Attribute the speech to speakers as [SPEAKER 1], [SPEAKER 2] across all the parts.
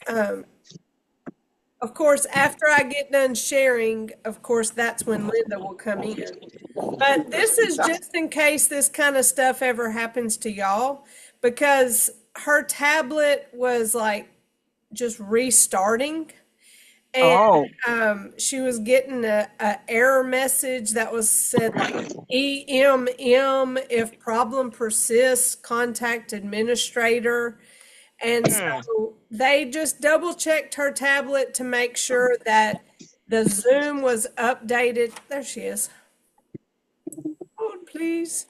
[SPEAKER 1] um, of course, after I get done sharing, of course, that's when Linda will come in. But this is just in case this kind of stuff ever happens to y'all, because her tablet was like just restarting. And
[SPEAKER 2] Oh,
[SPEAKER 1] she was getting a error message that was said like EMM, if problem persists, contact administrator. And so they just double checked her tablet to make sure that the Zoom was updated. There she is. Hold, please.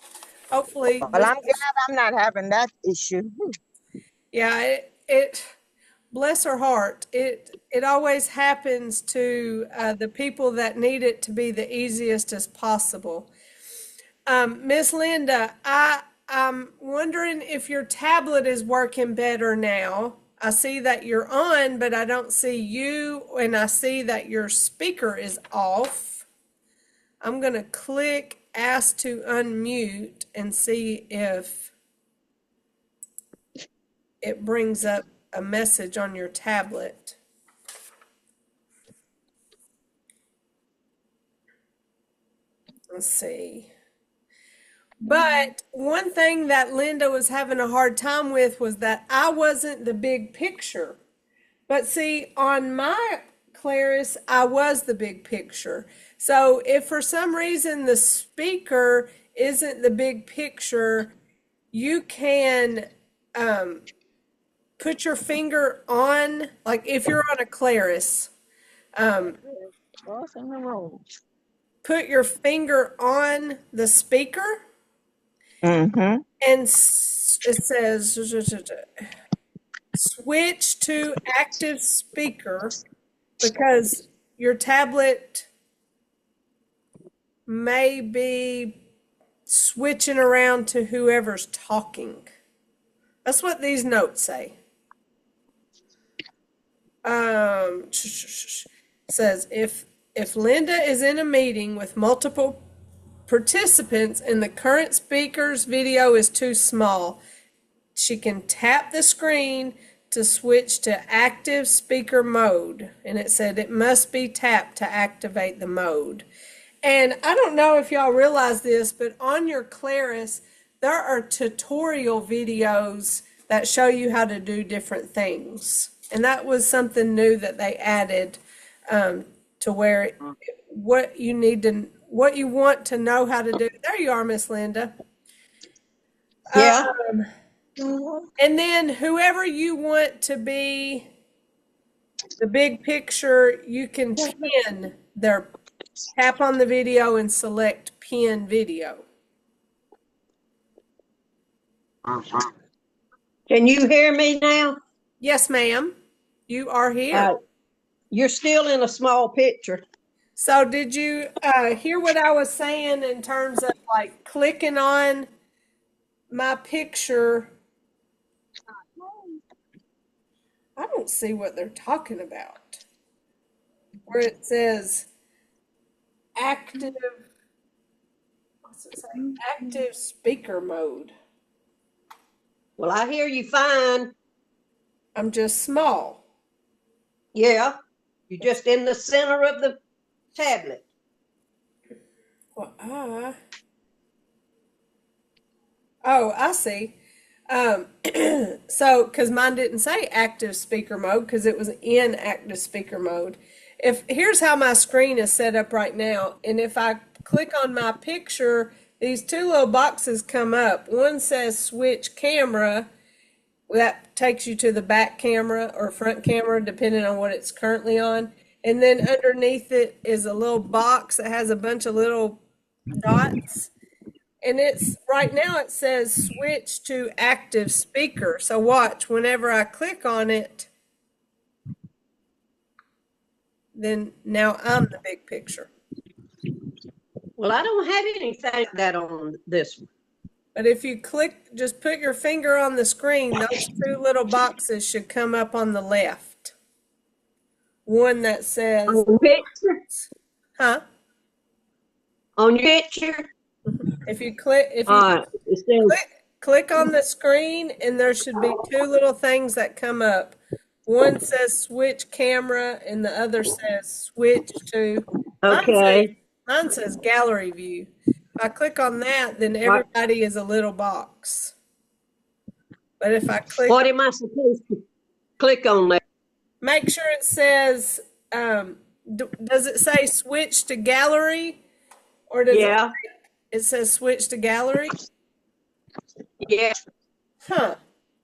[SPEAKER 1] Hopefully
[SPEAKER 2] well,
[SPEAKER 1] this
[SPEAKER 2] I'm glad I'm not having that issue.
[SPEAKER 1] yeah, it bless her heart. It always happens to the people that need it to be the easiest as possible. Miss Linda, I'm wondering if your tablet is working better now. I see that you're on, but I don't see you, and I see that your speaker is off. I'm going to click Ask to Unmute and see if it brings up a message on your tablet. Let's see. But one thing that Linda was having a hard time with was that I wasn't the big picture. But see, on my Claris, I was the big picture. So if for some reason the speaker isn't the big picture, you can put your finger on, like if you're on a Claris,
[SPEAKER 2] Crossing the road.
[SPEAKER 1] put your finger on the speaker
[SPEAKER 2] Mm-hmm.
[SPEAKER 1] and it says switch to active speaker because your tablet may be switching around to whoever's talking. That's what these notes say. Says if Linda is in a meeting with multiple participants and the current speaker's video is too small, she can tap the screen to switch to active speaker mode. And it said it must be tapped to activate the mode. And I don't know if y'all realize this, but on your Claris, there are tutorial videos that show you how to do different things. And that was something new that they added to where what you want to know how to do. There you are, Miss Linda.
[SPEAKER 2] Yeah.
[SPEAKER 1] And then whoever you want to be the big picture, you can pin their tap on the video and select pin video.
[SPEAKER 3] Can you hear me now?
[SPEAKER 1] Yes, ma'am. You are here.
[SPEAKER 3] You're still in a small picture.
[SPEAKER 1] So did you hear what I was saying in terms of like clicking on my picture? I don't see what they're talking about. Where it says active, what's it say? Active speaker mode.
[SPEAKER 3] Well, I hear you fine.
[SPEAKER 1] I'm just small.
[SPEAKER 3] Yeah. You're just in the center of the tablet.
[SPEAKER 1] Well, oh, I see. So, because mine didn't say active speaker mode because it was in active speaker mode. Here's how my screen is set up right now, and if I click on my picture, these two little boxes come up. One says switch camera. That takes you to the back camera or front camera, depending on what it's currently on. And then underneath it is a little box that has a bunch of little dots. And it's right now it says switch to active speaker. So watch, whenever I click on it, then now I'm the big picture.
[SPEAKER 3] Well, I don't have anything like that on this one.
[SPEAKER 1] But if you click, just put your finger on the screen, those two little boxes should come up on the left. One that says,
[SPEAKER 3] on the picture?
[SPEAKER 1] huh?
[SPEAKER 3] On your picture?
[SPEAKER 1] If you click, click on the screen, and there should be two little things that come up. One says switch camera and the other says switch to, mine says,
[SPEAKER 3] Okay.
[SPEAKER 1] mine says gallery view. If I click on that, then
[SPEAKER 3] What,
[SPEAKER 1] everybody is a little box. But if I click,
[SPEAKER 3] what am I supposed to click on there?
[SPEAKER 1] make sure it says, does it say switch to gallery? Or does
[SPEAKER 3] Yeah.
[SPEAKER 1] it says switch to gallery?
[SPEAKER 3] Yeah.
[SPEAKER 1] Huh.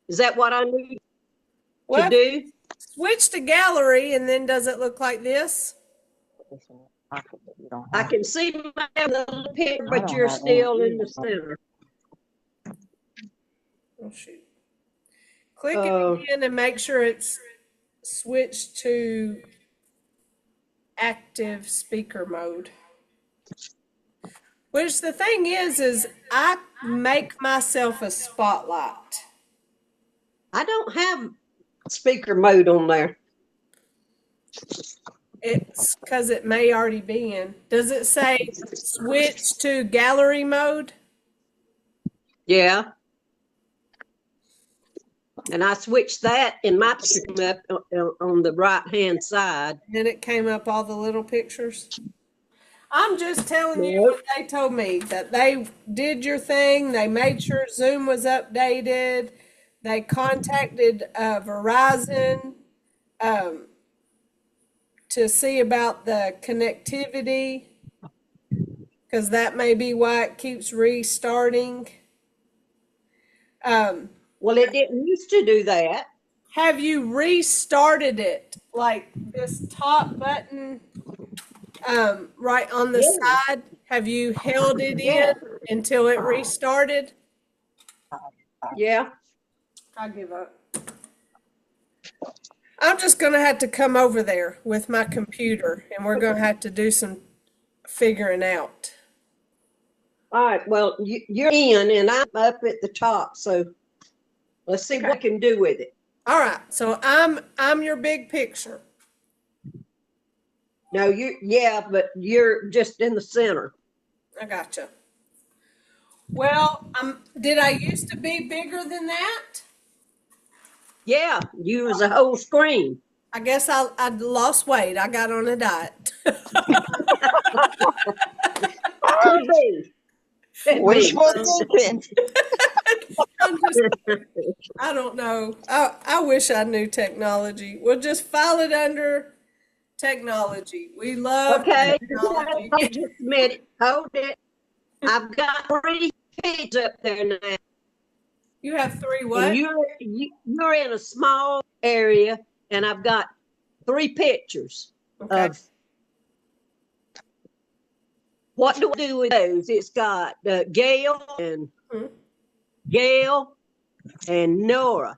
[SPEAKER 3] Is that what I need to
[SPEAKER 1] Well,
[SPEAKER 3] do?
[SPEAKER 1] switch to gallery, and then does it look like this?
[SPEAKER 3] I can see my little picture, but you're still in the center.
[SPEAKER 1] Oh, shoot. Click it again and make sure it's switched to active speaker mode. Which the thing is I make myself a spotlight.
[SPEAKER 3] I don't have speaker mode on there.
[SPEAKER 1] It's because it may already be in. Does it say switch to gallery mode?
[SPEAKER 3] Yeah. And I switched that in my picture up on the right hand side.
[SPEAKER 1] Then it came up all the little pictures. I'm just telling you what they told me, that they did your thing. They made sure Zoom was updated. They contacted Verizon to see about the connectivity, because that may be why it keeps restarting.
[SPEAKER 3] Well, it didn't used to do that.
[SPEAKER 1] Have you restarted it? Like this top button right on the side? Have you held it in until it restarted?
[SPEAKER 3] Yeah.
[SPEAKER 1] I give up. I'm just going to have to come over there with my computer, and we're going to have to do some figuring out.
[SPEAKER 3] All right. Well, you're in, and I'm up at the top. So let's see what I can do with it.
[SPEAKER 1] All right. So I'm your big picture.
[SPEAKER 3] No, but you're just in the center.
[SPEAKER 1] I gotcha. Well, did I used to be bigger than that?
[SPEAKER 3] Yeah, you was a whole screen.
[SPEAKER 1] I guess I lost weight. I got on a diet.
[SPEAKER 3] Could be.
[SPEAKER 2] Wishful thinking.
[SPEAKER 1] I don't know. I wish I knew technology. We'll just file it under technology. We love technology.
[SPEAKER 3] Just a minute. Hold it. I've got 3 kids up there now.
[SPEAKER 1] You have 3 what?
[SPEAKER 3] And you're in a small area, and I've got 3 pictures of what do I do with those? It's got Gail and Nora.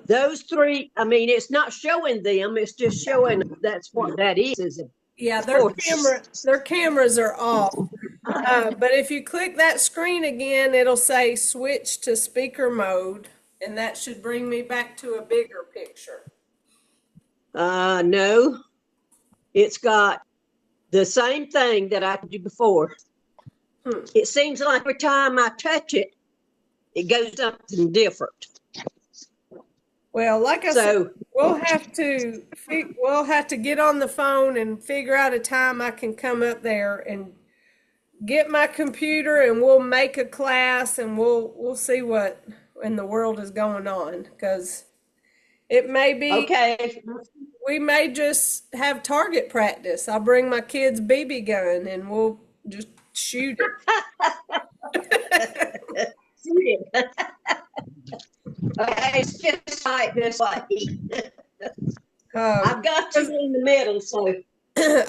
[SPEAKER 3] Those 3. I mean, it's not showing them. It's just showing that's what that is.
[SPEAKER 1] Yeah, their cameras are off. But if you click that screen again, it'll say switch to speaker mode, and that should bring me back to a bigger picture.
[SPEAKER 3] No, it's got the same thing that I did before. It seems like every time I touch it, it goes something different.
[SPEAKER 1] Well, like I said, we'll have to get on the phone and figure out a time I can come up there and get my computer, and we'll make a class, and we'll see what in the world is going on, because it may be we may just have target practice. I'll bring my kid's BB gun and we'll just shoot it.
[SPEAKER 3] Okay, it's just like this way. I've got you in the middle, so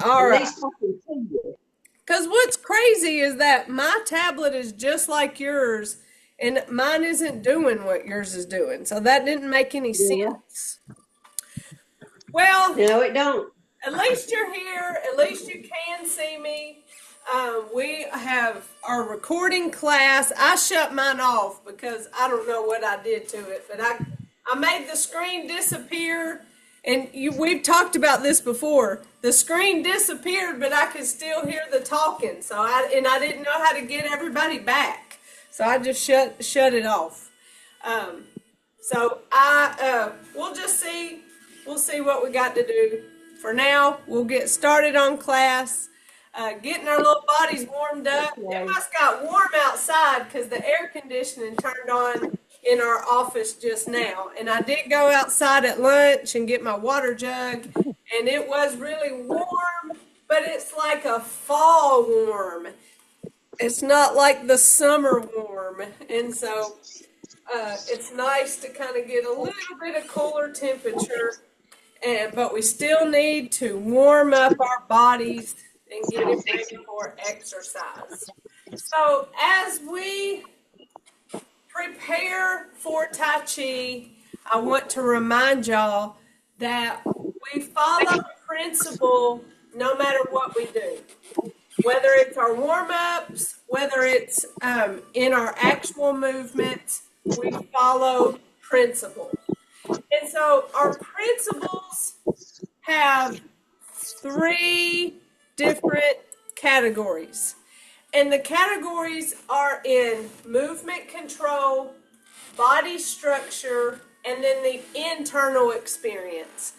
[SPEAKER 1] all right.
[SPEAKER 3] At least I can see you.
[SPEAKER 1] Because what's crazy is that my tablet is just like yours, and mine isn't doing what yours is doing. So that didn't make any sense. Well,
[SPEAKER 3] no, it don't.
[SPEAKER 1] At least you're here. At least you can see me. We have our recording class. I shut mine off because I don't know what I did to it, but I made the screen disappear. And we've talked about this before. The screen disappeared, but I could still hear the talking. So I didn't know how to get everybody back. So I just shut it off. So we'll just see we'll see what we got to do. For now, we'll get started on class, getting our little bodies warmed up. It must got warm outside because the air conditioning turned on in our office just now. And I did go outside at lunch and get my water jug, and it was really warm, but it's like a fall warm. It's not like the summer warm. And so it's nice to kind of get a little bit of cooler temperature, but we still need to warm up our bodies and get it ready for exercise. So as we prepare for Tai Chi, I want to remind y'all that we follow principle no matter what we do. Whether it's our warm-ups, whether it's in our actual movements, we follow principles. And so our principles have 3 different categories. And the categories are in movement control, body structure, and then the internal experience.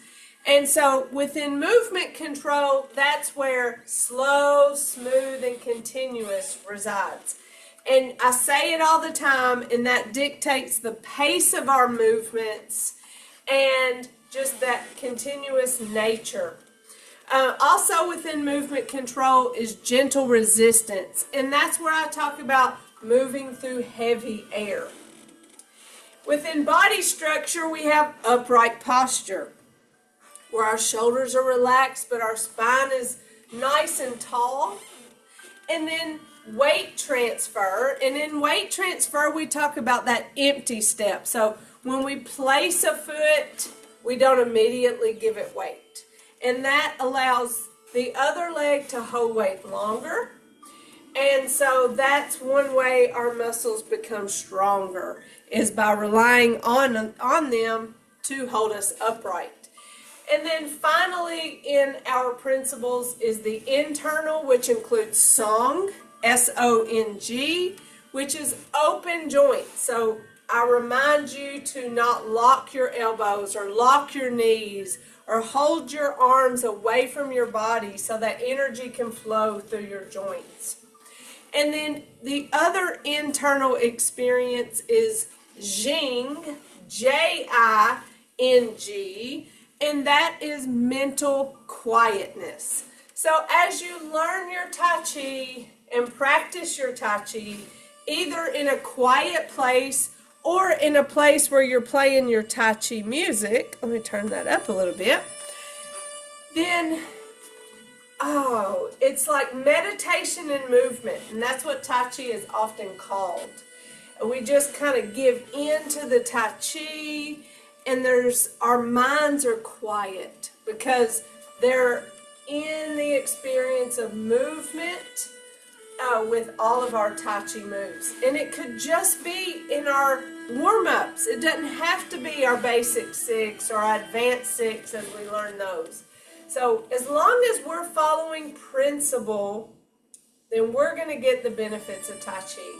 [SPEAKER 1] And so within movement control, that's where slow, smooth, and continuous resides. And I say it all the time, and that dictates the pace of our movements and just that continuous nature. Also within movement control is gentle resistance, and that's where I talk about moving through heavy air. Within body structure, we have upright posture, where our shoulders are relaxed, but our spine is nice and tall. And then weight transfer. And in weight transfer, we talk about that empty step. So when we place a foot, we don't immediately give it weight. And that allows the other leg to hold weight longer. And so that's one way our muscles become stronger, is by relying on them to hold us upright. And then finally in our principles is the internal, which includes song, S-O-N-G, which is open joints. So I remind you to not lock your elbows or lock your knees or hold your arms away from your body so that energy can flow through your joints. And then the other internal experience is Jing, J-I-N-G, and that is mental quietness. So as you learn your Tai Chi and practice your Tai Chi, either in a quiet place or in a place where you're playing your Tai Chi music, let me turn that up a little bit, then, it's like meditation and movement, and that's what Tai Chi is often called. And we just kind of give in to the Tai Chi, and our minds are quiet because they're in the experience of movement with all of our Tai Chi moves. And it could just be in our warm-ups. It doesn't have to be our basic 6 or our advanced 6 as we learn those. So as long as we're following principle, then we're going to get the benefits of Tai Chi.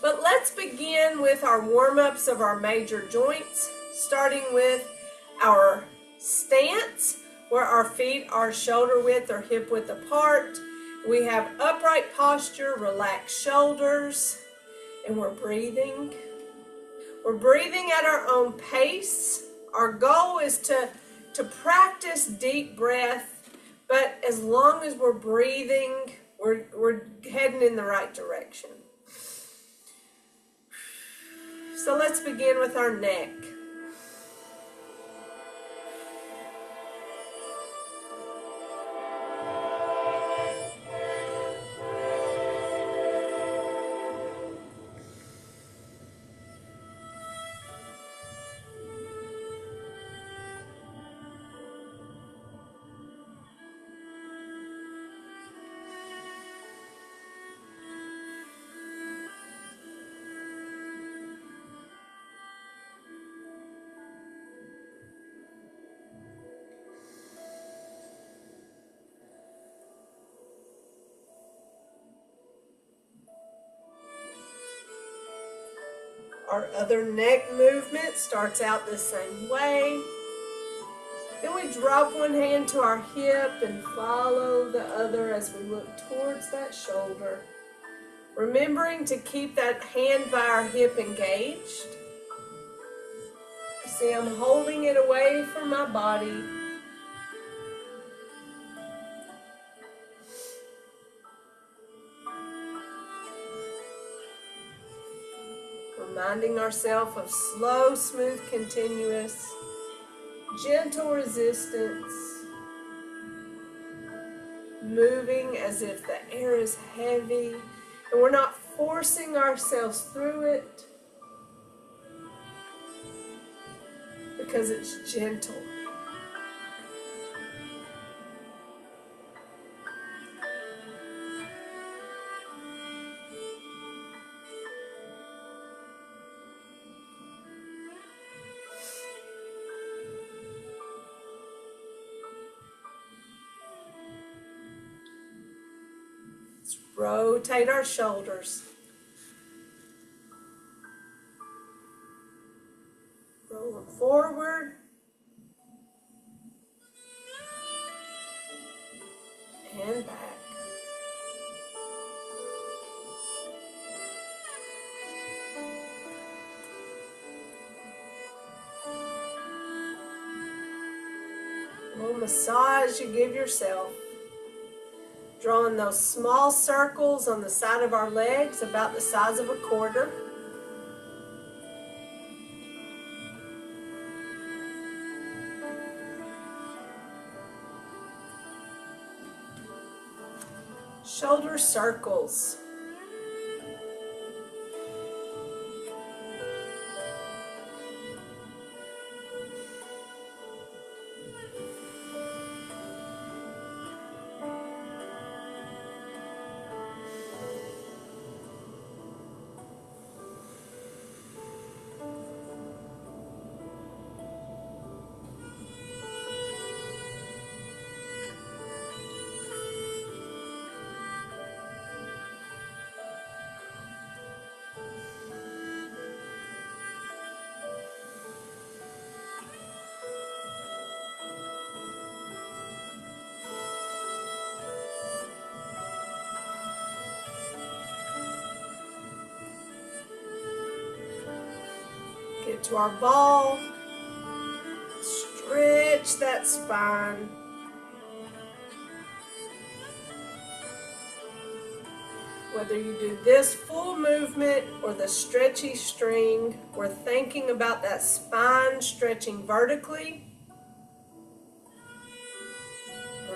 [SPEAKER 1] But let's begin with our warm-ups of our major joints, starting with our stance, where our feet are shoulder width or hip width apart. We have upright posture, relaxed shoulders, and we're breathing. We're breathing at our own pace. Our goal is to practice deep breath, but as long as we're breathing, we're heading in the right direction. So let's begin with our neck. Our other neck movement starts out the same way. Then we drop one hand to our hip and follow the other as we look towards that shoulder. Remembering to keep that hand by our hip engaged. See, I'm holding it away from my body. Reminding ourselves of slow, smooth, continuous, gentle resistance. Moving as if the air is heavy and we're not forcing ourselves through it because it's gentle. Rotate our shoulders. Roll them forward. And back. A little massage you give yourself. Drawing those small circles on the side of our legs, about the size of a quarter. Shoulder circles. Get to our ball. Stretch that spine. Whether you do this full movement or the stretchy string, we're thinking about that spine stretching vertically.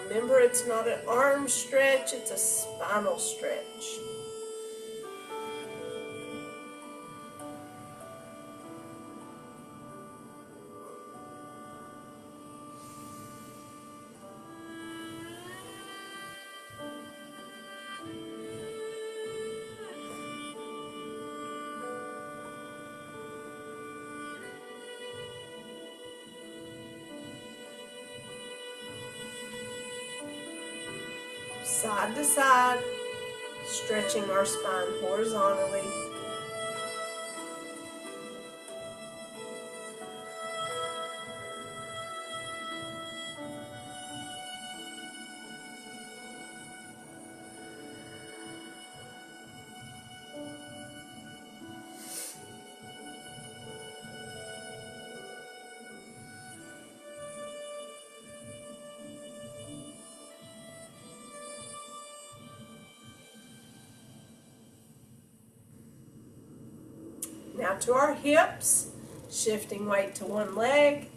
[SPEAKER 1] Remember, it's not an arm stretch, it's a spinal stretch. Side to side, stretching our spine horizontally. Now to our hips, shifting weight to one leg,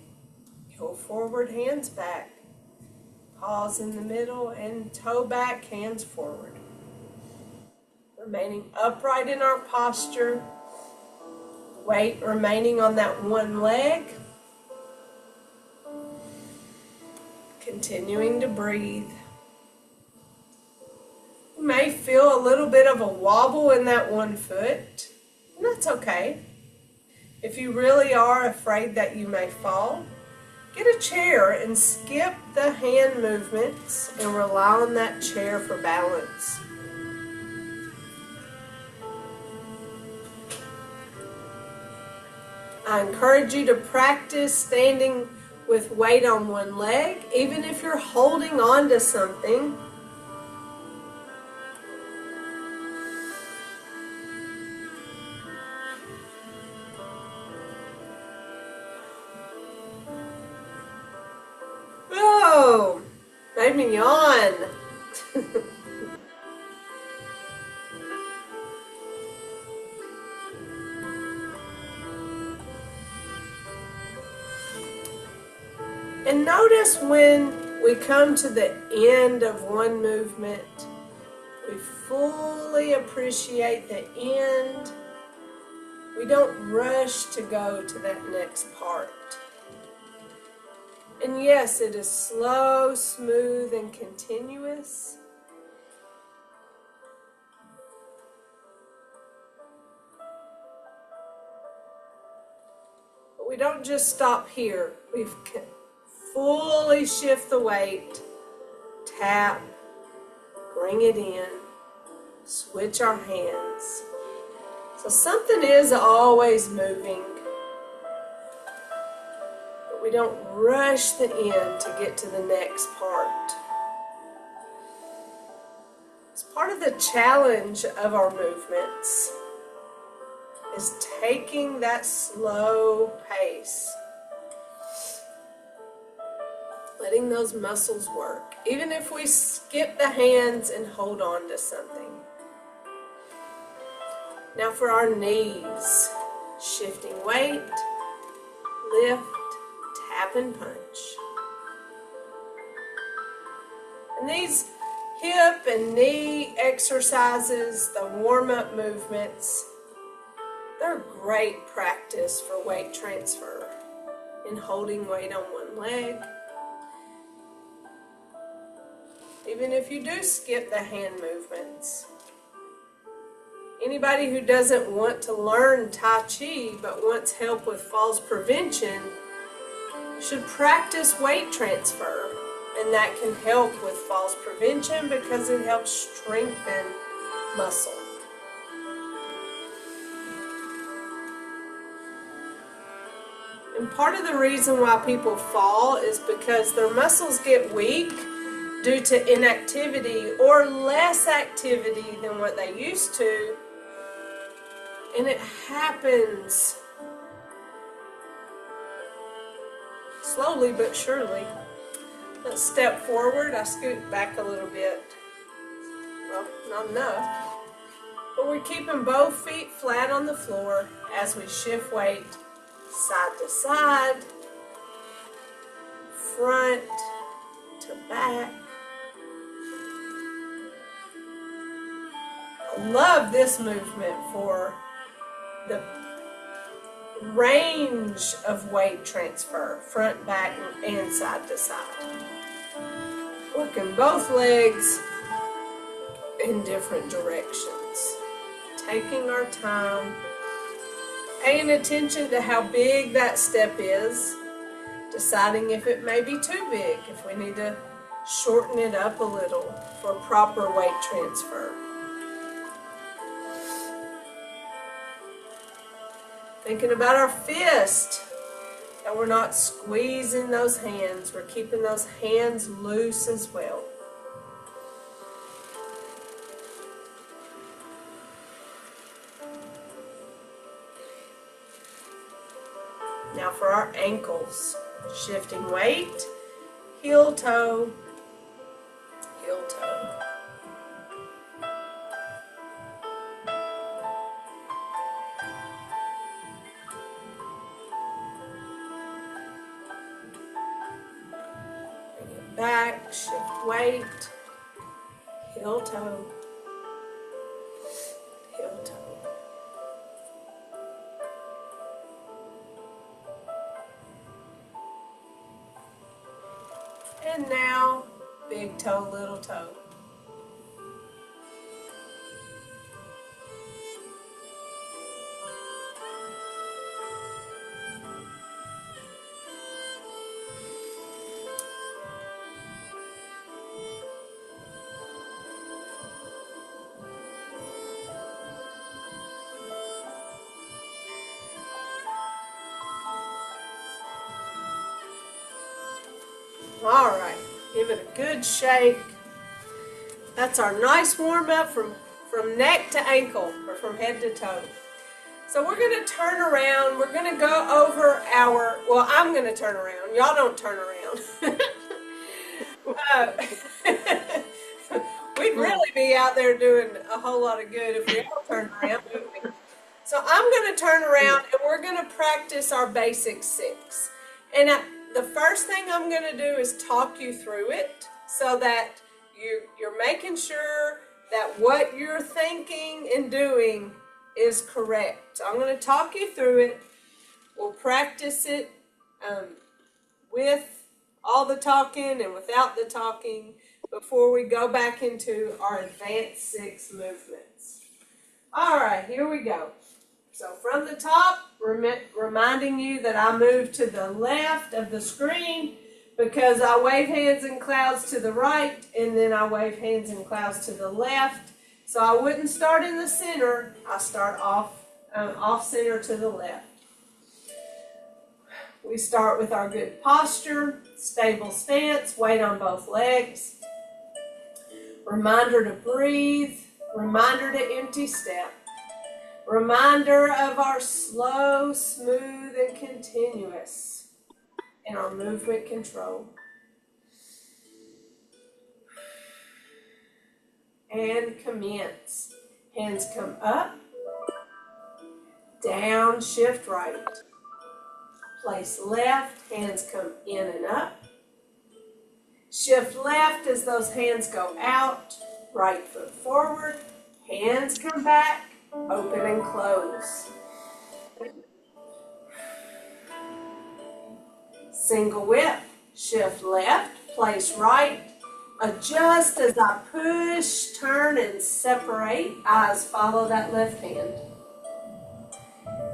[SPEAKER 1] go forward, hands back. Pause in the middle and toe back, hands forward. Remaining upright in our posture, weight remaining on that one leg. Continuing to breathe. You may feel a little bit of a wobble in that one foot. And that's okay. If you really are afraid that you may fall, get a chair and skip the hand movements and rely on that chair for balance. I encourage you to practice standing with weight on one leg, even if you're holding on to something. Oh, made me yawn. And notice when we come to the end of one movement, we fully appreciate the end. We don't rush to go to that next part. And yes, it is slow, smooth, and continuous. But we don't just stop here. We fully shift the weight, tap, bring it in, switch our hands. So something is always moving. We don't rush the end to get to the next part. It's part of the challenge of our movements is taking that slow pace, letting those muscles work, even if we skip the hands and hold on to something. Now for our knees, shifting weight, lift, tap and punch. And these hip and knee exercises, the warm-up movements, they're great practice for weight transfer and holding weight on one leg. Even if you do skip the hand movements. Anybody who doesn't want to learn Tai Chi but wants help with falls prevention should practice weight transfer, and that can help with falls prevention because it helps strengthen muscle. And part of the reason why people fall is because their muscles get weak due to inactivity or less activity than what they used to, and it happens slowly but surely. Let's step forward. I scoot back a little bit. Well, not enough. But we're keeping both feet flat on the floor as we shift weight side to side, front to back. I love this movement for the range of weight transfer, front, back, and side to side. Working both legs in different directions. Taking our time, paying attention to how big that step is, deciding if it may be too big, if we need to shorten it up a little for proper weight transfer. Thinking about our fist, that we're not squeezing those hands, we're keeping those hands loose as well. Now for our ankles, shifting weight, heel toe, heel toe. Bring it back, shift weight, heel toe, heel toe. And now, big toe, little toe. All right, give it a good shake. That's our nice warm up from neck to ankle, or from head to toe. So we're going to turn around. We're going to go over well, I'm going to turn around. Y'all don't turn around. We'd really be out there doing a whole lot of good if we all turned around, wouldn't we? So I'm going to turn around and we're going to practice our basic 6. And the first thing I'm going to do is talk you through it so that you're making sure that what you're thinking and doing is correct. So I'm going to talk you through it. We'll practice it with all the talking and without the talking before we go back into our advanced 6 movements. All right, here we go. So from the top, reminding you that I move to the left of the screen because I wave hands and clouds to the right, and then I wave hands and clouds to the left. So I wouldn't start in the center. I start off center to the left. We start with our good posture, stable stance, weight on both legs. Reminder to breathe, reminder to empty step. Reminder of our slow, smooth, and continuous, and our movement control. And commence. Hands come up, down, shift right. Place left, hands come in and up. Shift left as those hands go out, right foot forward, hands come back, open and close. Single whip, shift left, place right, adjust as I push, turn, and separate. Eyes follow that left hand.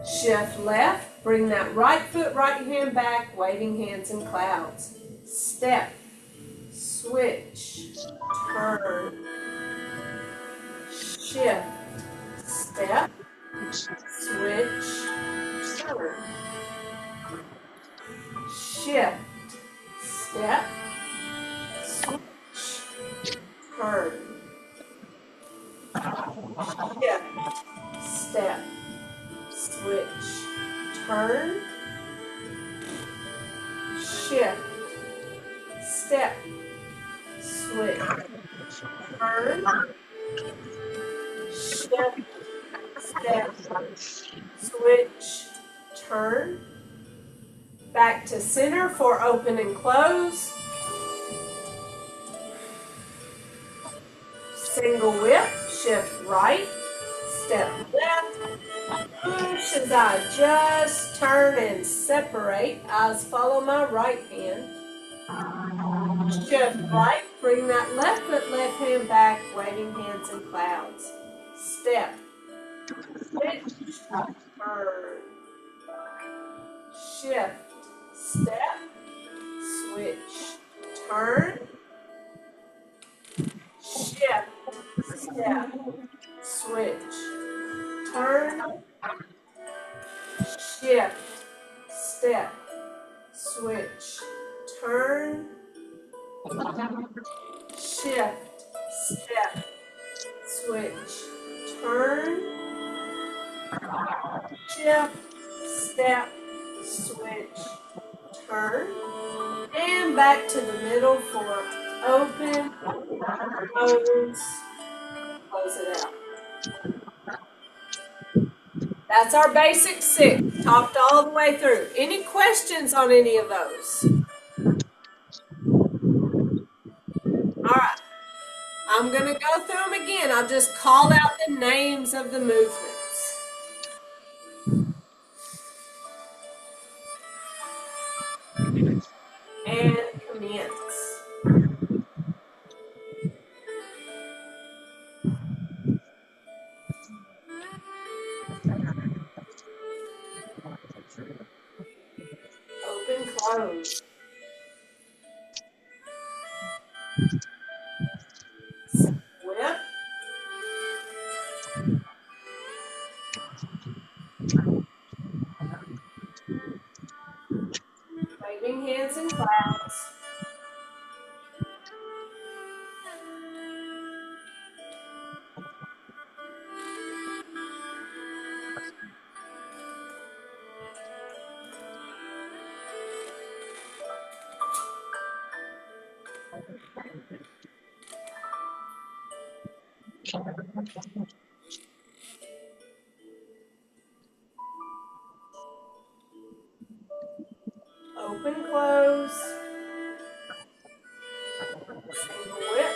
[SPEAKER 1] Shift left, bring that right foot, right hand back, waving hands and clouds. Step, switch, turn, shift, step, switch, turn, shift, step, switch, turn, shift, step, switch, turn, shift, step, switch, turn, shift, step, switch, turn. Back to center for open and close. Single whip, shift right, step left, push as I adjust, turn and separate. Eyes follow my right hand. Shift right, bring that left foot, left hand back, waving hands and clouds. Step, switch, turn, shift, step, switch, turn, shift, step, switch, turn, shift, step, switch, turn, shift, step, switch, turn, shift, step, switch, turn, and back to the middle for open, close it out. That's our basic 6, talked all the way through. Any questions on any of those? All right, I'm going to go through them again. I'll just call out the names of the movements. And commence. Open, close. Whip. Waving hands and clouds. Open, close. Single whip.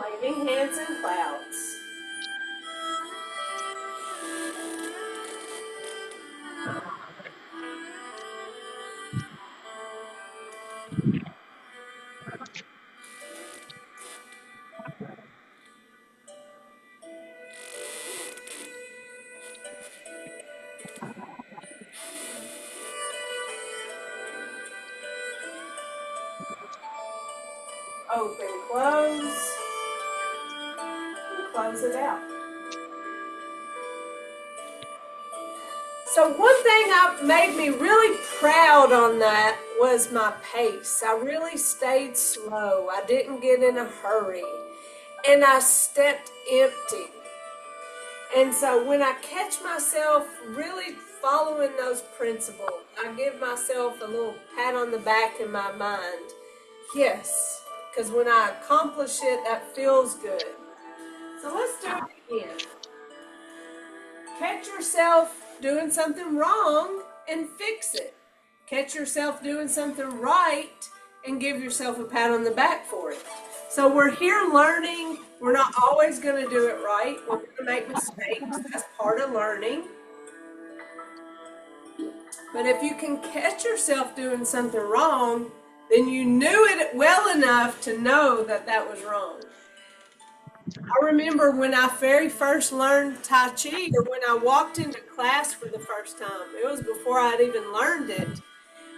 [SPEAKER 1] Waving hands in clouds. Open, close. And close it out. So one thing that made me really proud on that was my pace. I really stayed slow. I didn't get in a hurry. And I stepped empty. And so when I catch myself really following those principles, I give myself a little pat on the back in my mind. Yes, because when I accomplish it, that feels good. So let's do it again. Catch yourself doing something wrong and fix it. Catch yourself doing something right and give yourself a pat on the back for it. So we're here learning. We're not always going to do it right. We're going to make mistakes. That's part of learning. But if you can catch yourself doing something wrong, then you knew it well enough to know that that was wrong. I remember when I very first learned Tai Chi, or when I walked into class for the first time. It was before I'd even learned it.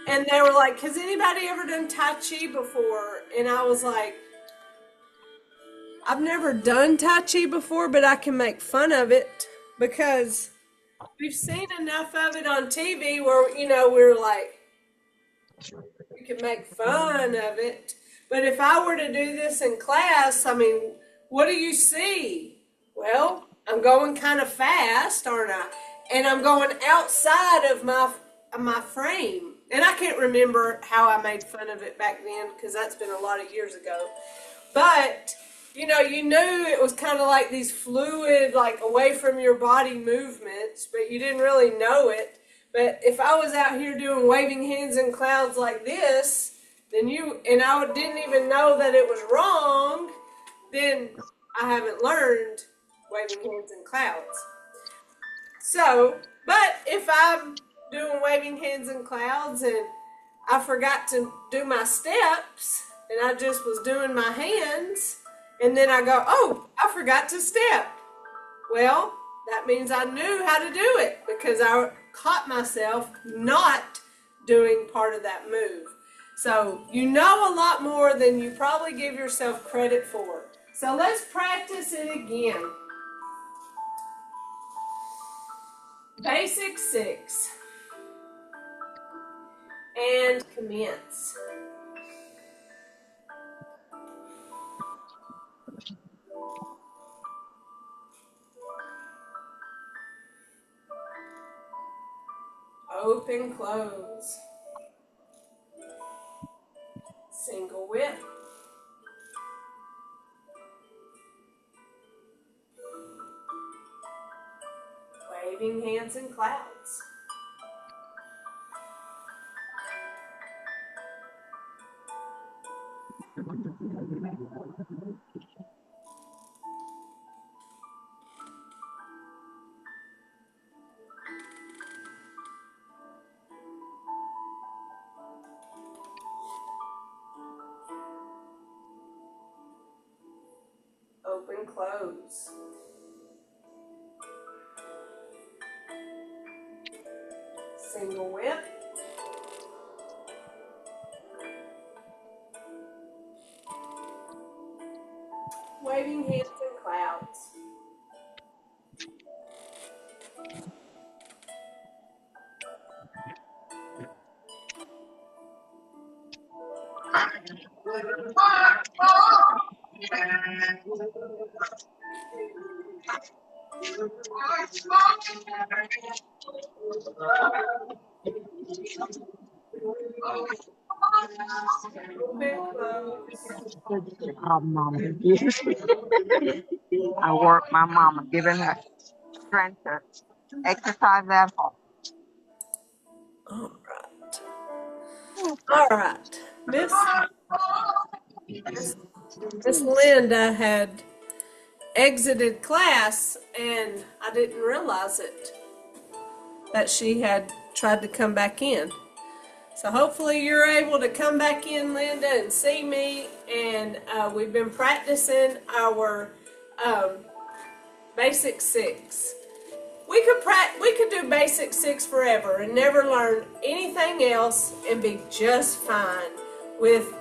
[SPEAKER 1] And they were like, has anybody ever done Tai Chi before? And I was like, I've never done Tai Chi before, but I can make fun of it because we've seen enough of it on TV where, we're like, you can make fun of it. But if I were to do this in class, I mean, what do you see? Well, I'm going kind of fast, aren't I? And I'm going outside of my frame. And I can't remember how I made fun of it back then because that's been a lot of years ago. But, you knew it was kind of like these fluid, like away from your body movements, but you didn't really know it. But if I was out here doing waving hands in clouds like this, then I didn't even know that it was wrong, then I haven't learned waving hands in clouds. So, but if I'm doing waving hands in clouds and I forgot to do my steps and I just was doing my hands and then I go, oh, I forgot to step. Well, that means I knew how to do it because I caught myself not doing part of that move. So you know a lot more than you probably give yourself credit for. So let's practice it again. Basic 6. And commence. Open, close. Single whip. Waving hands in clouds. Open, close. Single whip. Waving hands in clouds. Open, close.
[SPEAKER 2] Mama. I work my mama, giving her strength to exercise at home.
[SPEAKER 1] All right. All right. Miss Linda had exited class and I didn't realize it that she had tried to come back in. So hopefully you're able to come back in, Linda, and see me. And we've been practicing our basic six. We could do basic six forever and never learn anything else and be just fine with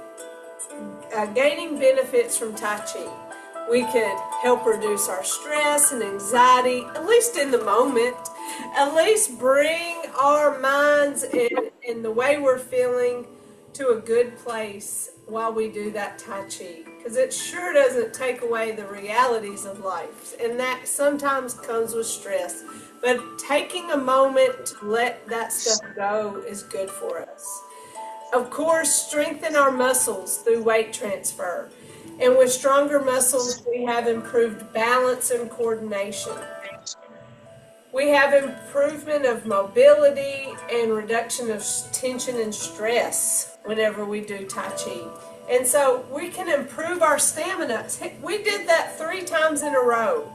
[SPEAKER 1] gaining benefits from Tai Chi. We could help reduce our stress and anxiety, at least in the moment, at least bring our minds and the way we're feeling to a good place while we do that Tai Chi. Because it sure doesn't take away the realities of life, and that sometimes comes with stress. But taking a moment to let that stuff go is good for us. Of course, strengthen our muscles through weight transfer. And with stronger muscles, we have improved balance and coordination. We have improvement of mobility and reduction of tension and stress whenever we do Tai Chi. And so we can improve our stamina. We did that 3 times in a row.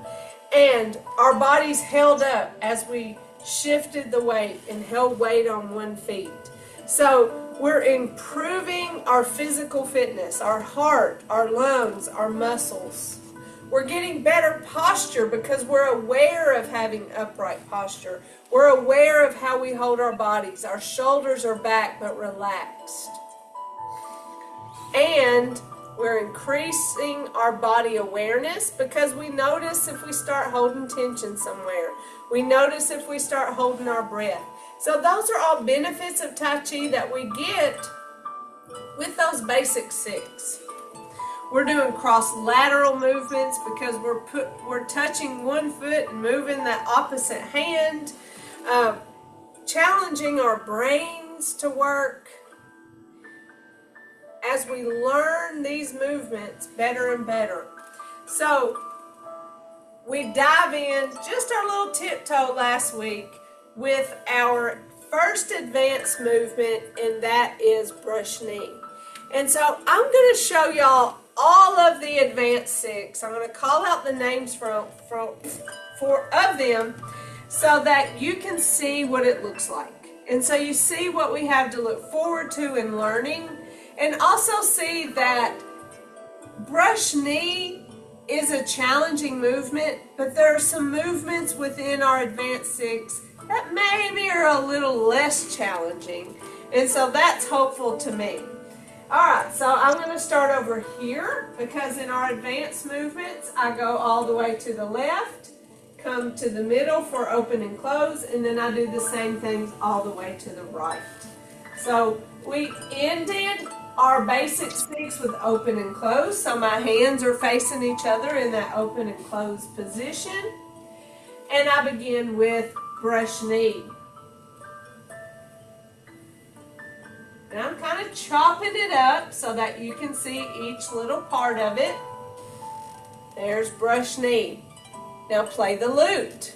[SPEAKER 1] And our bodies held up as we shifted the weight and held weight on one feet. So we're improving our physical fitness, our heart, our lungs, our muscles. We're getting better posture because we're aware of having upright posture. We're aware of how we hold our bodies. Our shoulders are back but relaxed. And we're increasing our body awareness because we notice if we start holding tension somewhere. We notice if we start holding our breath. So those are all benefits of Tai Chi that we get with those basic 6. We're doing cross-lateral movements because we're touching one foot and moving that opposite hand, challenging our brains to work as we learn these movements better and better. So we dive in just our little tiptoe last week with our first advanced movement, and that is brush knee. And so I'm going to show y'all all of the advanced 6. I'm going to call out the names of them so that you can see what it looks like. And so you see what we have to look forward to in learning, and also see that brush knee is a challenging movement, but there are some movements within our advanced 6 that maybe are a little less challenging. And so that's hopeful to me. Alright, so I'm going to start over here because in our advanced movements, I go all the way to the left, come to the middle for open and close, and then I do the same things all the way to the right. So we ended our basic 6 with open and close, so my hands are facing each other in that open and closed position. And I begin with brush knee. And I'm kind of chopping it up so that you can see each little part of it. There's brush knee. Now play the lute.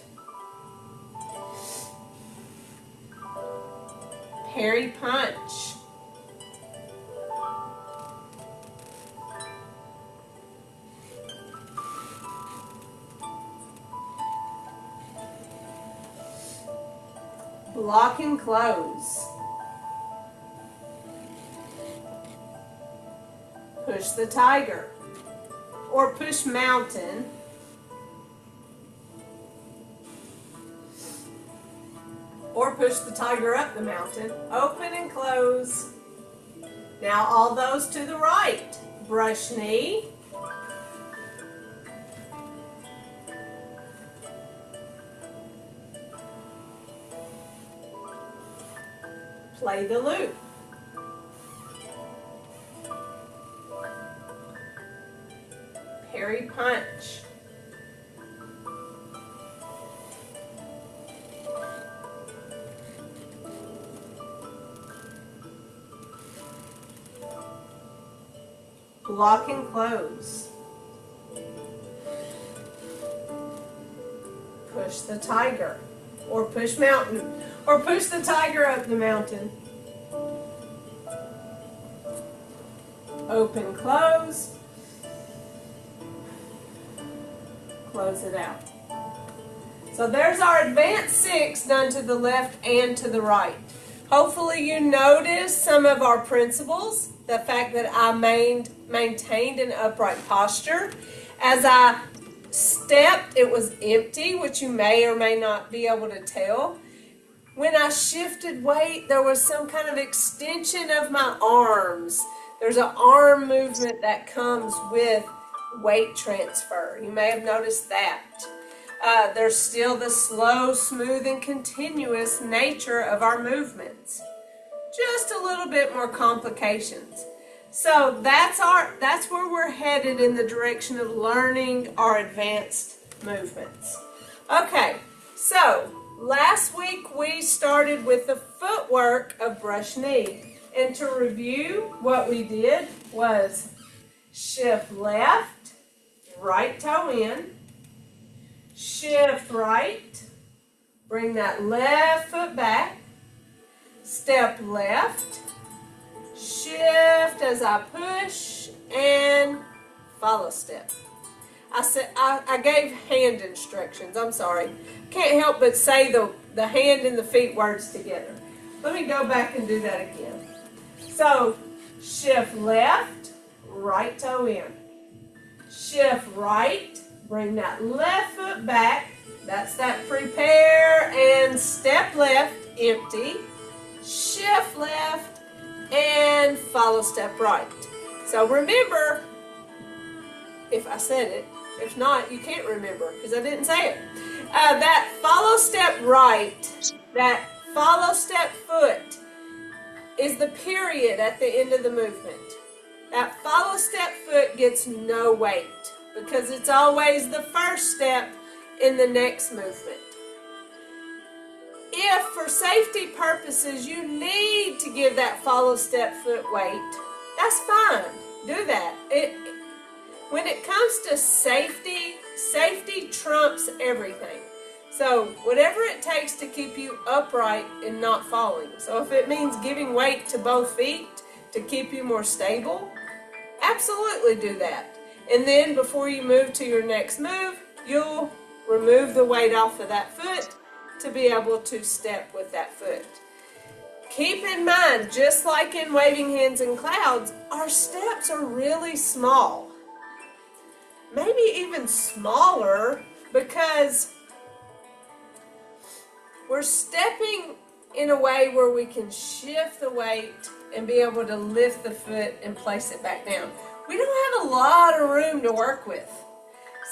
[SPEAKER 1] Parry punch. Block and close. Push the tiger, or push mountain, or push the tiger up the mountain. Open and close. Now all those to the right. Brush knee, play the lute. Parry punch. lock and close. Push the tiger, or push mountain, or push the tiger up the mountain. Open, close. Close it out. So there's our advanced 6 done to the left and to the right. Hopefully you noticed some of our principles. The fact that I maintained an upright posture. As I stepped, it was empty, which you may or may not be able to tell. When I shifted weight, there was some kind of extension of my arms. There's an arm movement that comes with weight transfer. You may have noticed that. There's still the slow, smooth, and continuous nature of our movements. Just a little bit more complications. So that's where we're headed in the direction of learning our advanced movements. Okay, so last week we started with the footwork of brush knee. And to review, what we did was shift left, right toe in, shift right, bring that left foot back, step left, shift as I push, and follow step. I gave hand instructions, I'm sorry. Can't help but say the hand and the feet words together. Let me go back and do that again. So, shift left, right toe in. Shift right, bring that left foot back. That's that prepare and step left, empty. Shift left and follow step right. So remember, if I said it, if not, you can't remember because I didn't say it. That follow step right, that follow step foot is the period at the end of the movement. That follow step foot gets no weight because it's always the first step in the next movement. If for safety purposes you need to give that follow step foot weight, that's fine. Do that. When it comes to safety, safety trumps everything. So whatever it takes to keep you upright and not falling. So if it means giving weight to both feet to keep you more stable, absolutely do that. And then before you move to your next move, you'll remove the weight off of that foot to be able to step with that foot. Keep in mind, just like in waving hands and clouds, our steps are really small. Maybe even smaller because we're stepping in a way where we can shift the weight and be able to lift the foot and place it back down. We don't have a lot of room to work with.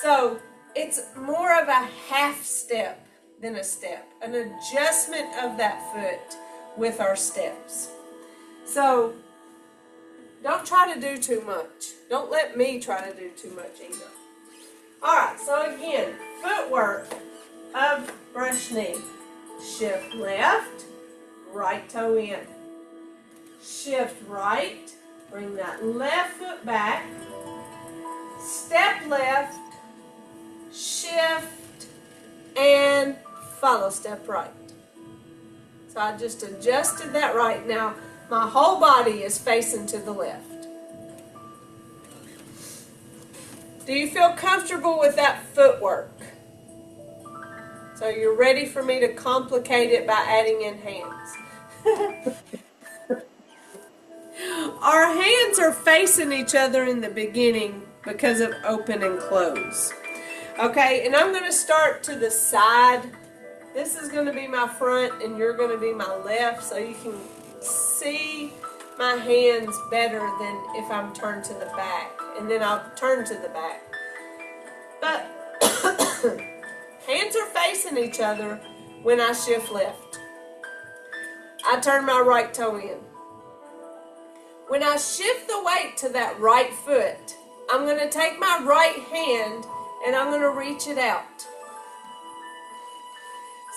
[SPEAKER 1] So it's more of a half step than a step, an adjustment of that foot with our steps. So don't try to do too much. Don't let me try to do too much either. Alright, so again, footwork of brush knee. Shift left, right toe in. Shift right, bring that left foot back. Step left, shift, and follow step right. So I just adjusted that right. Now my whole body is facing to the left. Do you feel comfortable with that footwork? So you're ready for me to complicate it by adding in hands. Our hands are facing each other in the beginning because of open and close. Okay, and I'm going to start to the side. This is going to be my front and you're going to be my left so you can see my hands better than if I'm turned to the back. And then I'll turn to the back. But hands are facing each other when I shift left. I turn my right toe in. When I shift the weight to that right foot, I'm going to take my right hand and I'm going to reach it out.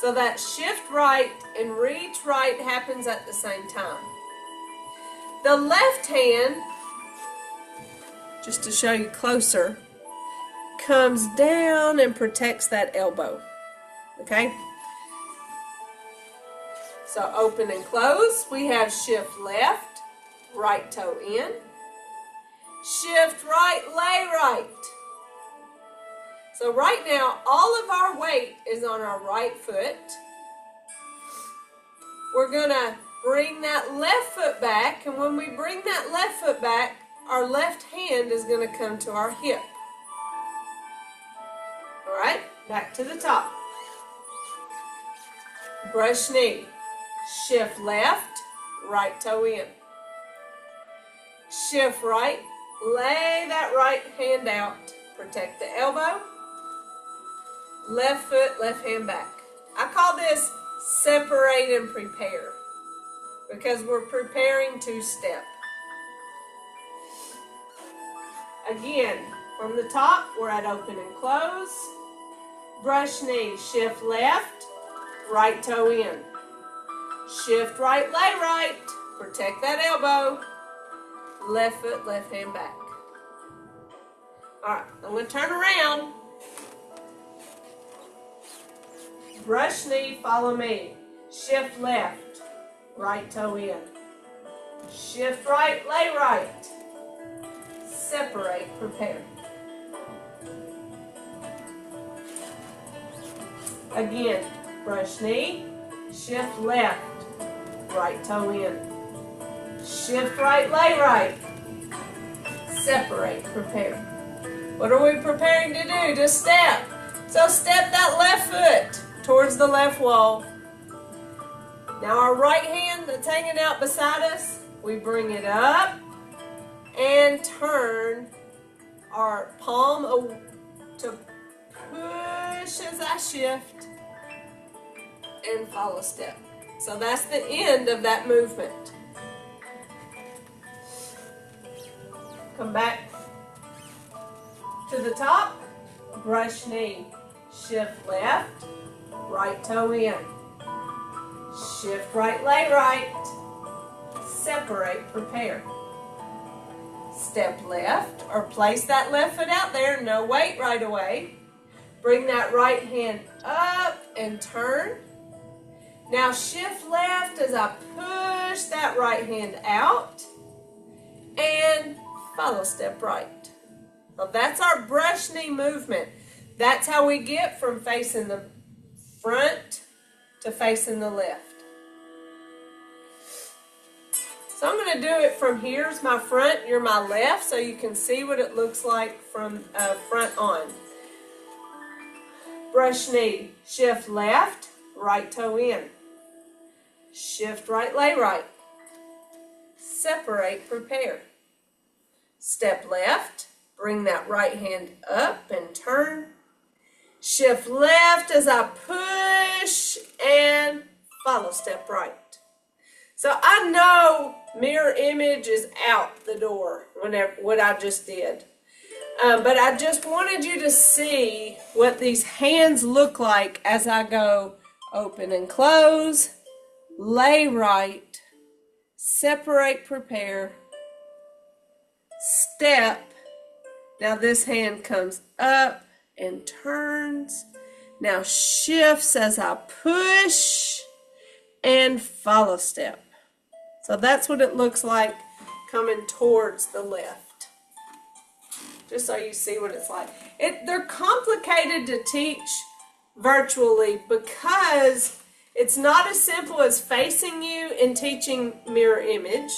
[SPEAKER 1] So that shift right and reach right happens at the same time. The left hand just to show you closer, comes down and protects that elbow. Okay? So open and close. We have shift left, right toe in. Shift right, lay right. So right now, all of our weight is on our right foot. We're going to bring that left foot back, and when we bring that left foot back, our left hand is going to come to our hip. All right, back to the top. Brush knee. Shift left, right toe in. Shift right, lay that right hand out. Protect the elbow. Left foot, left hand back. I call this separate and prepare because we're preparing to step. Again, from the top, we're at open and close. Brush knee, shift left, right toe in. Shift right, lay right. Protect that elbow. Left foot, left hand back. All right, I'm going to turn around. Brush knee, follow me. Shift left, right toe in. Shift right, lay right. Separate, prepare. Again, brush knee, shift left, right toe in. Shift right, lay right. Separate, prepare. What are we preparing to do? To step. So step that left foot towards the left wall. Now our right hand that's hanging out beside us, we bring it up and turn our palm to push as I shift and follow step. So that's the end of that movement. Come back to the top, brush knee, shift left, right toe in. Shift right, lay right. Separate, prepare. Step left, or place that left foot out there, no weight right away. Bring that right hand up and turn. Now shift left as I push that right hand out and follow step right. Now that's our brush knee movement. That's how we get from facing the front to facing the left. So I'm going to do it from here's my front, you're my left, so you can see what it looks like from front on. Brush knee, shift left, right toe in. Shift right, lay right. Separate, prepare. Step left, bring that right hand up and turn. Shift left as I push and follow step right. So I know mirror image is out the door whenever what I just did. But I just wanted you to see what these hands look like as I go open and close, lay right, separate, prepare, step. Now this hand comes up and turns. Now shifts as I push and follow step. So that's what it looks like coming towards the left. Just so you see what it's like. They're complicated to teach virtually because it's not as simple as facing you and teaching mirror image,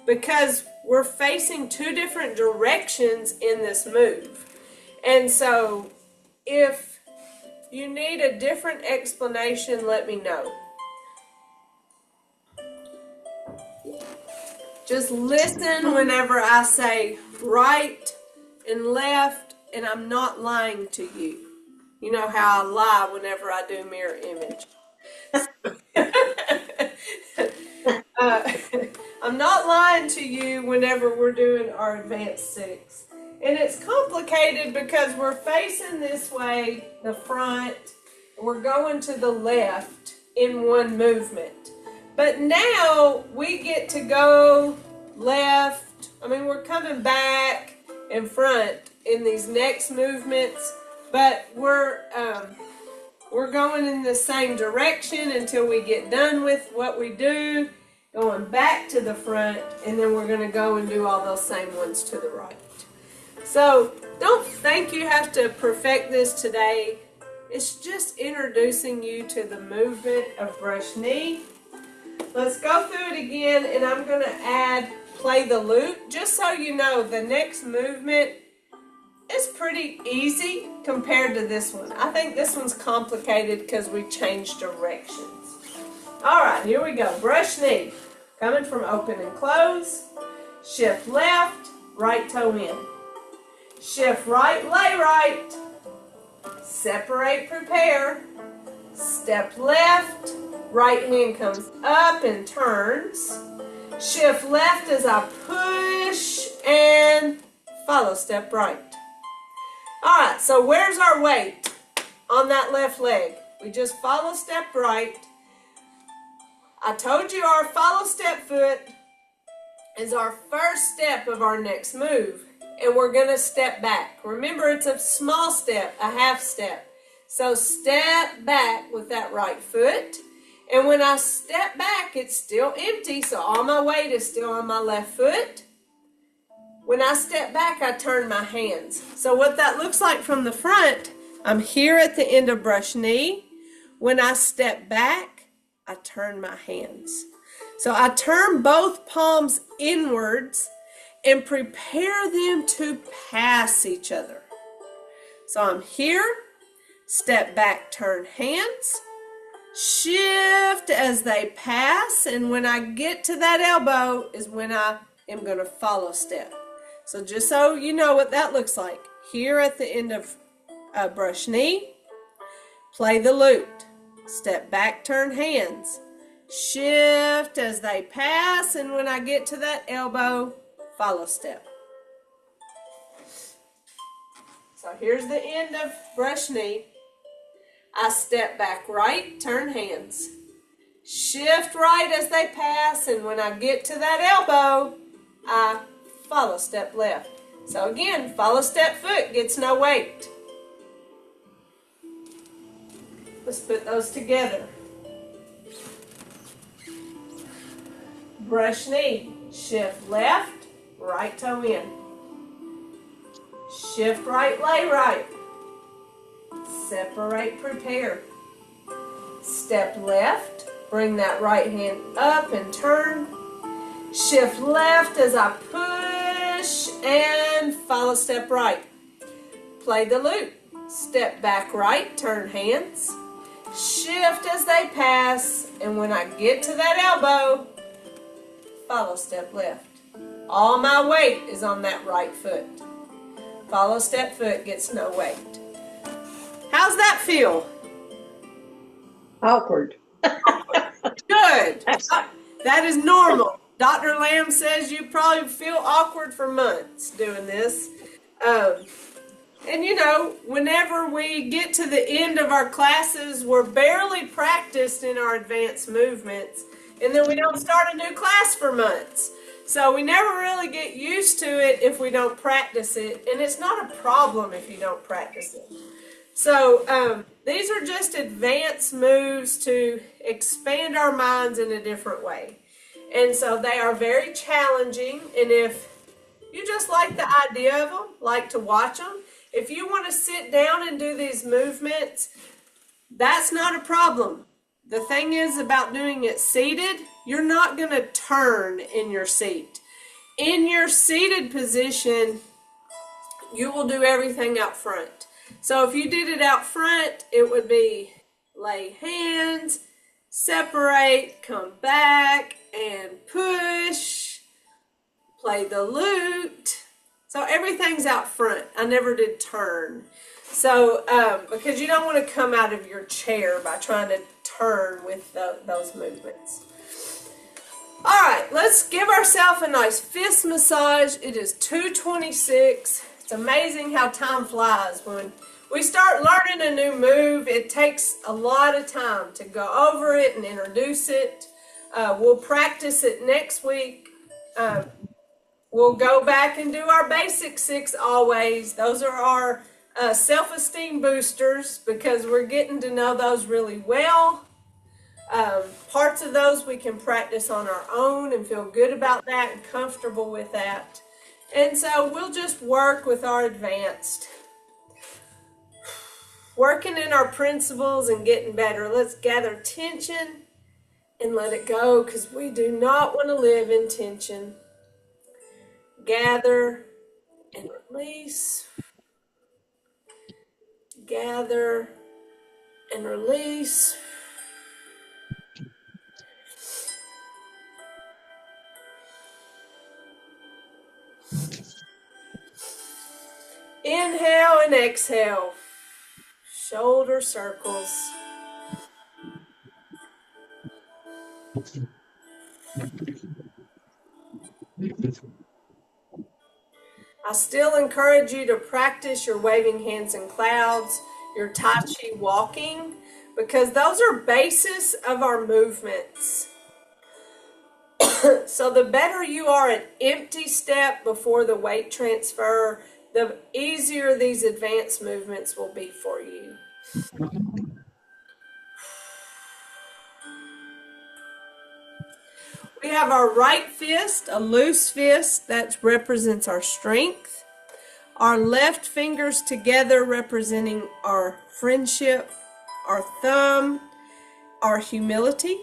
[SPEAKER 1] because we're facing two different directions in this move. And so if you need a different explanation, let me know. Just listen whenever I say right and left, and I'm not lying to you. You know how I lie whenever I do mirror image. I'm not lying to you whenever we're doing our advanced 6. And it's complicated because we're facing this way, the front, and we're going to the left in one movement. But now we get to go left. I mean, we're coming back in front in these next movements, but we're going in the same direction until we get done with what we do, going back to the front, and then we're going to go and do all those same ones to the right. So don't think you have to perfect this today. It's just introducing you to the movement of brush knee. Let's go through it again, and I'm going to add play the loop, just so you know the next movement is pretty easy compared to this one. I think this one's complicated because we changed directions. All right, here we go. Brush knee, coming from open and close. Shift left, right toe in. Shift right, lay right. Separate, prepare. Step left, right hand comes up and turns. Shift left as I push and follow step right. All right, so where's our weight on that left leg? We just follow step right. I told you our follow step foot is our first step of our next move, and we're going to step back. Remember, it's a small step, a half step. So step back with that right foot. And when I step back, it's still empty, so all my weight is still on my left foot. When I step back, I turn my hands. So what that looks like from the front, I'm here at the end of brush knee. When I step back, I turn my hands. So I turn both palms inwards and prepare them to pass each other. So I'm here, step back, turn hands. Shift as they pass, and when I get to that elbow is when I am going to follow step. So just so you know what that looks like, here at the end of brush knee, play the loop. Step back, turn hands. Shift as they pass, and when I get to that elbow, follow step. So here's the end of brush knee. I step back right, turn hands. Shift right as they pass, and when I get to that elbow, I follow step left. So again, follow step foot gets no weight. Let's put those together. Brush knee, shift left, right toe in. Shift right, lay right. Separate, prepare. Step left, bring that right hand up and turn. Shift left as I push and follow step right. Play the loop. Step back right, turn hands. Shift as they pass, and when I get to that elbow, follow step left. All my weight is on that right foot. Follow step foot gets no weight. How's that feel?
[SPEAKER 3] Awkward.
[SPEAKER 1] Good. That is normal. Dr. Lamb says you probably feel awkward for months doing this. And you know, whenever we get to the end of our classes, we're barely practiced in our advanced movements, and then we don't start a new class for months. So we never really get used to it if we don't practice it, and it's not a problem if you don't practice it. So these are just advanced moves to expand our minds in a different way. And so they are very challenging, and if you just like the idea of them, like to watch them, if you want to sit down and do these movements, that's not a problem. The thing is about doing it seated, you're not going to turn in your seat. In your seated position, you will do everything out front. So if you did it out front, it would be lay hands, separate, come back, and push, play the lute. So everything's out front. I never did turn. So because you don't want to come out of your chair by trying to turn with those movements. All right, let's give ourselves a nice fist massage. It is 2:26. It's amazing how time flies. When we start learning a new move, it takes a lot of time to go over it and introduce it. We'll practice it next week. We'll go back and do our basic 6 always. Those are our self-esteem boosters because we're getting to know those really well. Parts of those we can practice on our own and feel good about that and comfortable with that. And so we'll just work with our advanced. Working in our principles and getting better. Let's gather tension and let it go because we do not want to live in tension. Gather and release. Gather and release. Inhale and exhale. Shoulder circles. I still encourage you to practice your waving hands in clouds, your Tai Chi walking, because those are basis of our movements. So the better you are at empty step before the weight transfer, the easier these advanced movements will be for you. We have our right fist, a loose fist that represents our strength. Our left fingers together representing our friendship, our thumb, our humility.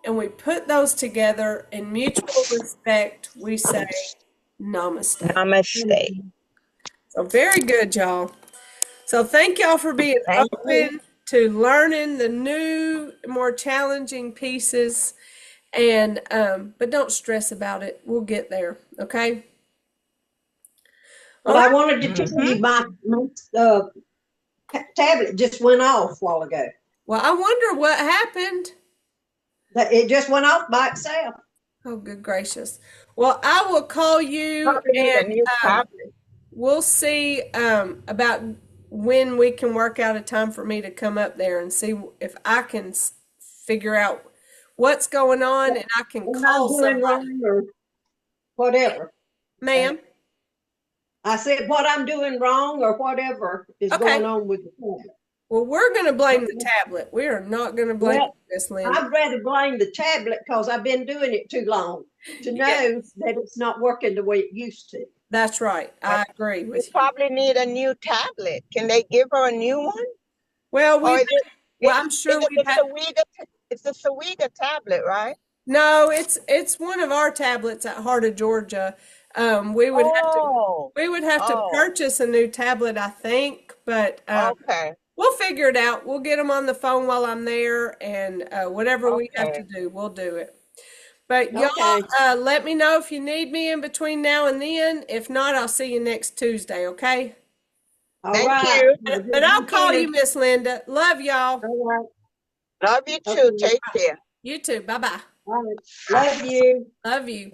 [SPEAKER 1] And we put those together in mutual respect. We say namaste.
[SPEAKER 4] Namaste.
[SPEAKER 1] So very good, y'all. So thank y'all for being open to learning the new, more challenging pieces. And but don't stress about it. We'll get there. Okay.
[SPEAKER 3] But I wanted to tell you my tablet just went off a while ago.
[SPEAKER 1] Well, I wonder what happened.
[SPEAKER 3] It just went off by itself.
[SPEAKER 1] Oh, good gracious. Well, I will call you
[SPEAKER 4] Probably need a
[SPEAKER 1] and
[SPEAKER 4] new tablet.
[SPEAKER 1] we'll see about when we can work out a time for me to come up there and see if I can figure out what's going on and I can
[SPEAKER 3] What
[SPEAKER 1] call
[SPEAKER 3] I'm doing
[SPEAKER 1] somebody.
[SPEAKER 3] wrong or whatever.
[SPEAKER 1] Ma'am?
[SPEAKER 3] I said what I'm doing wrong or whatever is
[SPEAKER 1] Okay.
[SPEAKER 3] going on with the tablet.
[SPEAKER 1] Well, we're going to blame the tablet. We are not going to blame Miss Linda.
[SPEAKER 3] I'd rather blame the tablet because I've been doing it too long to know that it's not working the way it used to.
[SPEAKER 1] That's right. I agree
[SPEAKER 4] You
[SPEAKER 1] with you.
[SPEAKER 4] probably need a new tablet. Can they give her a new one?
[SPEAKER 1] Well,
[SPEAKER 4] Or is it,
[SPEAKER 1] I'm sure
[SPEAKER 4] is it
[SPEAKER 1] we've
[SPEAKER 4] the
[SPEAKER 1] had.
[SPEAKER 4] SOWEGA, it's the SOWEGA tablet, right?
[SPEAKER 1] No, it's one of our tablets at Heart of Georgia. We would have to purchase a new tablet, I think, but
[SPEAKER 4] Okay.
[SPEAKER 1] we'll figure it out. We'll get them on the phone while I'm there, and whatever we have to do, we'll do it. But y'all, let me know if you need me in between now and then. If not, I'll see you next Tuesday, okay?
[SPEAKER 4] Thank you.
[SPEAKER 1] But I'll call you, Miss Linda. Love y'all.
[SPEAKER 3] All right.
[SPEAKER 4] Love you too. Take care.
[SPEAKER 1] You too. Bye-bye.
[SPEAKER 3] All right. Love you.
[SPEAKER 1] Love you.